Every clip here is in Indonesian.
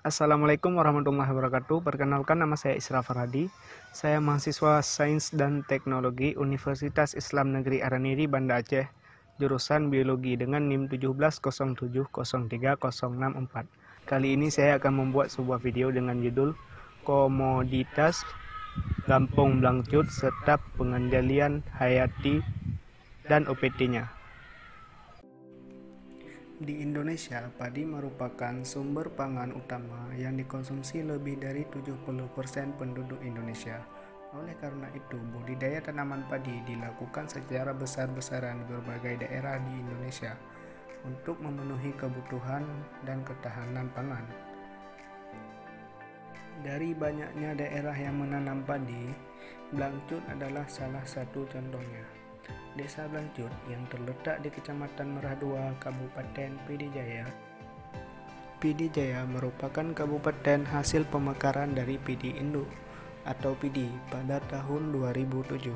Assalamualaikum warahmatullahi wabarakatuh. Perkenalkan, nama saya Isra Farhadi. Saya mahasiswa Sains dan Teknologi Universitas Islam Negeri Araniri, Banda Aceh, jurusan Biologi dengan NIM 1707030664. Kali ini saya akan membuat sebuah video dengan judul Komoditas Lampung Blangcut serta pengendalian hayati dan OPT-nya. Di Indonesia, padi merupakan sumber pangan utama yang dikonsumsi lebih dari 70% penduduk Indonesia. Oleh karena itu, budidaya tanaman padi dilakukan secara besar-besaran di berbagai daerah di Indonesia untuk memenuhi kebutuhan dan ketahanan pangan. Dari banyaknya daerah yang menanam padi, Blangcut adalah salah satu contohnya. Desa Blangcut yang terletak di Kecamatan Merah 2, Kabupaten PD Jaya. PD Jaya merupakan kabupaten hasil pemekaran dari PD Induk atau PD pada tahun 2007.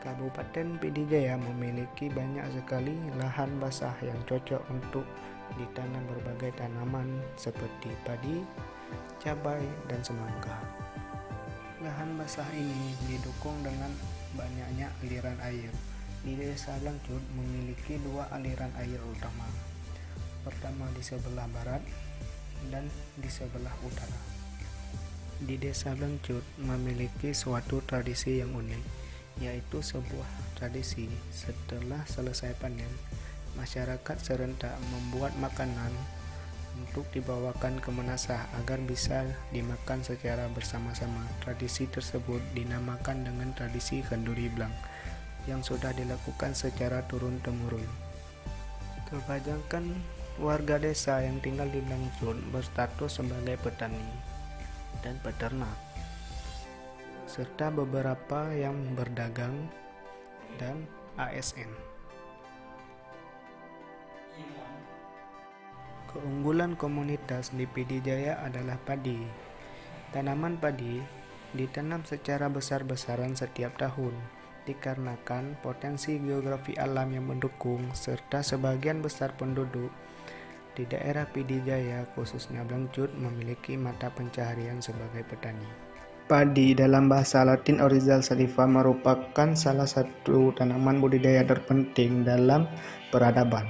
Kabupaten PD Jaya memiliki banyak sekali lahan basah yang cocok untuk ditanam berbagai tanaman seperti padi, cabai, dan semangka. Lahan basah ini didukung dengan banyaknya aliran air. Di Desa Blangcut memiliki dua aliran air utama. Pertama di sebelah barat dan di sebelah utara. Di Desa Blangcut memiliki suatu tradisi yang unik, yaitu sebuah tradisi setelah selesai panen, masyarakat serentak membuat makanan untuk dibawakan ke Menasah agar bisa dimakan secara bersama-sama. Tradisi tersebut dinamakan dengan tradisi Kenduri Blang yang sudah dilakukan secara turun-temurun. Kebanyakan warga desa yang tinggal di Blangcut berstatus sebagai petani dan peternak, serta beberapa yang berdagang dan ASN. Keunggulan komunitas di PD Jaya adalah padi. Tanaman padi ditanam secara besar-besaran setiap tahun, dikarenakan potensi geografi alam yang mendukung serta sebagian besar penduduk di daerah PD Jaya khususnya Blangcut memiliki mata pencaharian sebagai petani. Padi dalam bahasa Latin Oryza sativa merupakan salah satu tanaman budidaya terpenting dalam peradaban.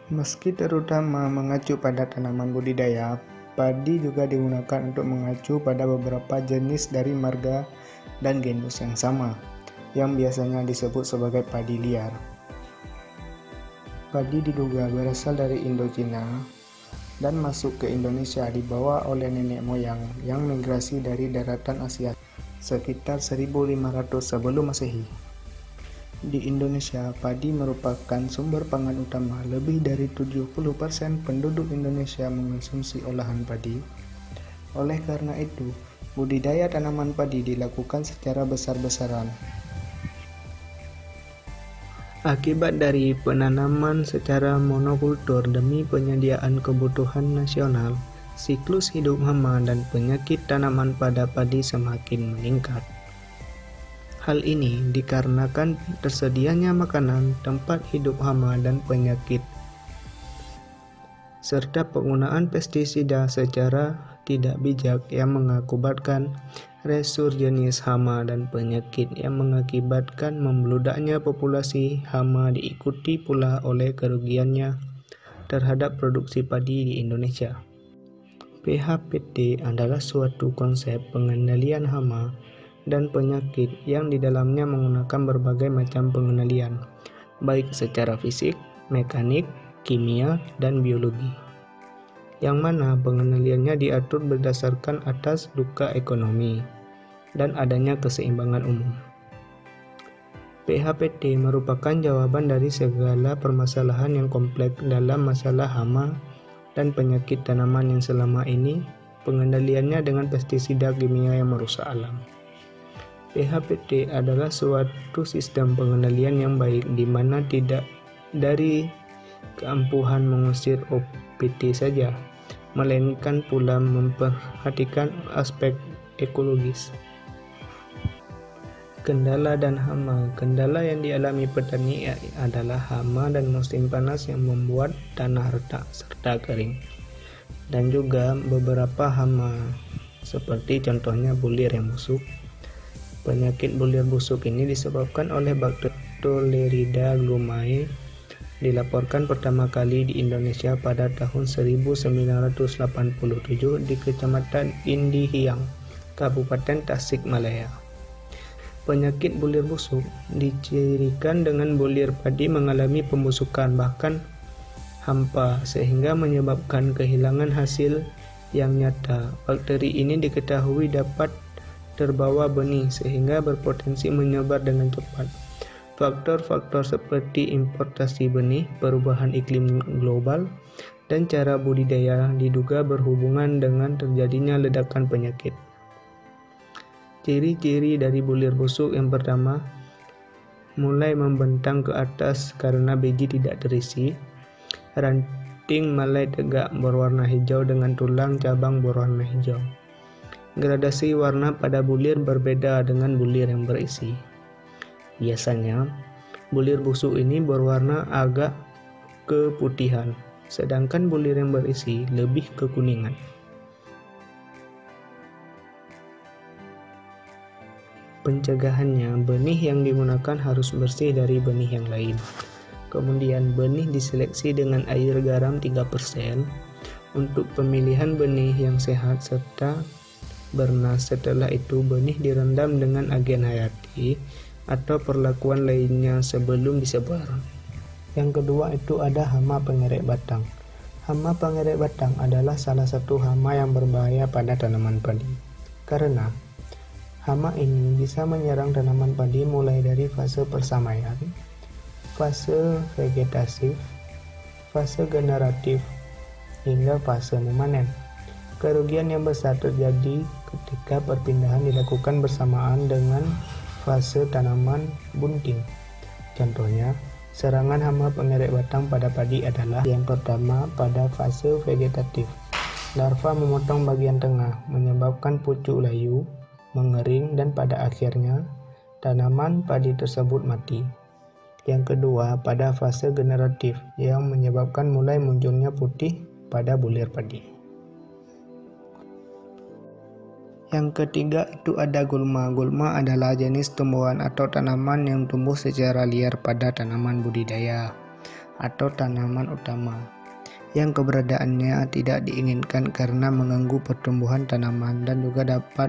Meski terutama mengacu pada tanaman budidaya, padi juga digunakan untuk mengacu pada beberapa jenis dari marga dan genus yang sama, yang biasanya disebut sebagai padi liar. Padi diduga berasal dari Indochina dan masuk ke Indonesia dibawa oleh nenek moyang yang migrasi dari daratan Asia sekitar 1500 sebelum Masehi. Di Indonesia, padi merupakan sumber pangan utama. Lebih dari 70% penduduk Indonesia mengonsumsi olahan padi. Oleh karena itu, budidaya tanaman padi dilakukan secara besar-besaran. Akibat dari penanaman secara monokultur demi penyediaan kebutuhan nasional, siklus hidup hama dan penyakit tanaman pada padi semakin meningkat. Hal ini dikarenakan tersedianya makanan, tempat hidup hama dan penyakit, serta penggunaan pestisida secara tidak bijak yang mengakibatkan resurgenis hama dan penyakit yang mengakibatkan membludaknya populasi hama diikuti pula oleh kerugiannya terhadap produksi padi di Indonesia. PHPT adalah suatu konsep pengendalian hama dan penyakit yang di dalamnya menggunakan berbagai macam pengendalian, baik secara fisik, mekanik, kimia, dan biologi, yang mana pengendaliannya diatur berdasarkan atas duka ekonomi dan adanya keseimbangan umum. PHPT merupakan jawaban dari segala permasalahan yang kompleks dalam masalah hama dan penyakit tanaman yang selama ini pengendaliannya dengan pestisida kimia yang merusak alam. PHPT adalah suatu sistem pengendalian yang baik di mana tidak dari keampuhan mengusir OPT saja, melainkan pula memperhatikan aspek ekologis. Kendala dan hama. Kendala yang dialami petani adalah hama dan musim panas yang membuat tanah retak serta kering. dan juga beberapa hama seperti contohnya bulir yang busuk. Penyakit bulir busuk ini disebabkan oleh bakteri Tollerida glumae, dilaporkan pertama kali di Indonesia pada tahun 1987 di Kecamatan Indihiang, Kabupaten Tasikmalaya. Penyakit bulir busuk dicirikan dengan bulir padi mengalami pembusukan bahkan hampa sehingga menyebabkan kehilangan hasil yang nyata. Bakteri ini diketahui dapat terbawa benih sehingga berpotensi menyebar dengan cepat. Faktor-faktor seperti importasi benih, perubahan iklim global, dan cara budidaya diduga berhubungan dengan terjadinya ledakan penyakit. Ciri-ciri dari bulir busuk yang pertama, mulai membentang ke atas karena biji tidak terisi, ranting mulai tegak berwarna hijau dengan tulang cabang berwarna hijau. Gradasi warna pada bulir berbeda dengan bulir yang berisi. Biasanya, bulir busuk ini berwarna agak keputihan, sedangkan bulir yang berisi lebih kekuningan. Pencegahannya, benih yang digunakan harus bersih dari benih yang lain. Kemudian, benih diseleksi dengan air garam 3% untuk pemilihan benih yang sehat serta bernas. Setelah itu benih direndam dengan agen hayati atau perlakuan lainnya sebelum disebar. Yang kedua itu ada hama pengerek batang. Hama pengerek batang adalah salah satu hama yang berbahaya pada tanaman padi. Karena hama ini bisa menyerang tanaman padi mulai dari fase persamaian, fase vegetatif, fase generatif, hingga fase memanen. Kerugian yang besar terjadi ketika perpindahan dilakukan bersamaan dengan fase tanaman bunting. Contohnya, serangan hama pengerek batang pada padi adalah yang pertama pada fase vegetatif. Larva memotong bagian tengah, menyebabkan pucuk layu, mengering, dan pada akhirnya tanaman padi tersebut mati. Yang kedua, pada fase generatif yang menyebabkan mulai munculnya putih pada bulir padi. Yang ketiga itu ada gulma. Gulma adalah jenis tumbuhan atau tanaman yang tumbuh secara liar pada tanaman budidaya atau tanaman utama, yang keberadaannya tidak diinginkan karena mengganggu pertumbuhan tanaman dan juga dapat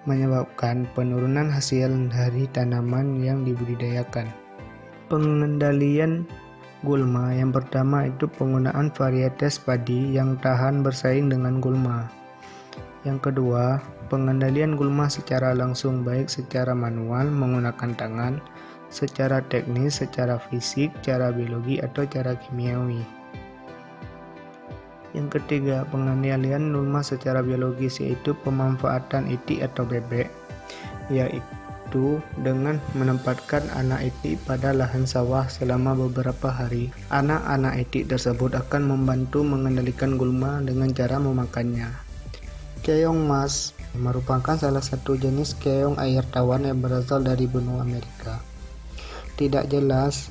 menyebabkan penurunan hasil dari tanaman yang dibudidayakan. Pengendalian gulma yang pertama itu penggunaan varietas padi yang tahan bersaing dengan gulma. Yang kedua, pengendalian gulma secara langsung baik secara manual menggunakan tangan, secara teknis, secara fisik, cara biologi atau cara kimiawi. Yang ketiga, pengendalian gulma secara biologis yaitu pemanfaatan itik atau bebek, yaitu dengan menempatkan anak itik pada lahan sawah selama beberapa hari. Anak-anak itik tersebut akan membantu mengendalikan gulma dengan cara memakannya. Keong mas merupakan salah satu jenis keong air tawar yang berasal dari benua Amerika. Tidak jelas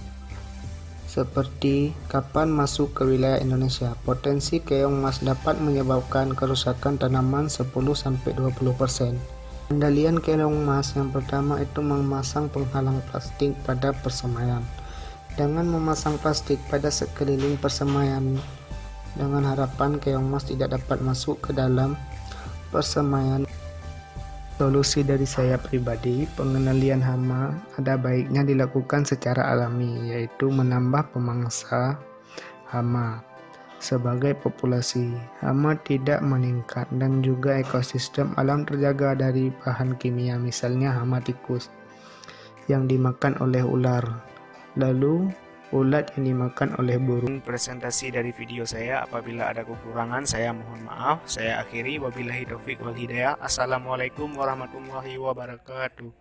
seperti kapan masuk ke wilayah Indonesia. Potensi keong mas dapat menyebabkan kerusakan tanaman 10-20%. Pengendalian keong mas yang pertama itu memasang penghalang plastik pada persemaian. Dengan memasang plastik pada sekeliling persemaian dengan harapan keong mas tidak dapat masuk ke dalam persemaian. Solusi dari saya pribadi, pengendalian hama ada baiknya dilakukan secara alami, yaitu menambah pemangsa hama. Sebagai populasi hama tidak meningkat dan juga ekosistem alam terjaga dari bahan kimia, misalnya hama tikus yang dimakan oleh ular, lalu ulat yang dimakan oleh burung. Presentasi dari video saya, apabila ada kekurangan saya mohon maaf. Saya akhiri, wabillahi taufik wal hidayah. Assalamualaikum warahmatullahi wabarakatuh.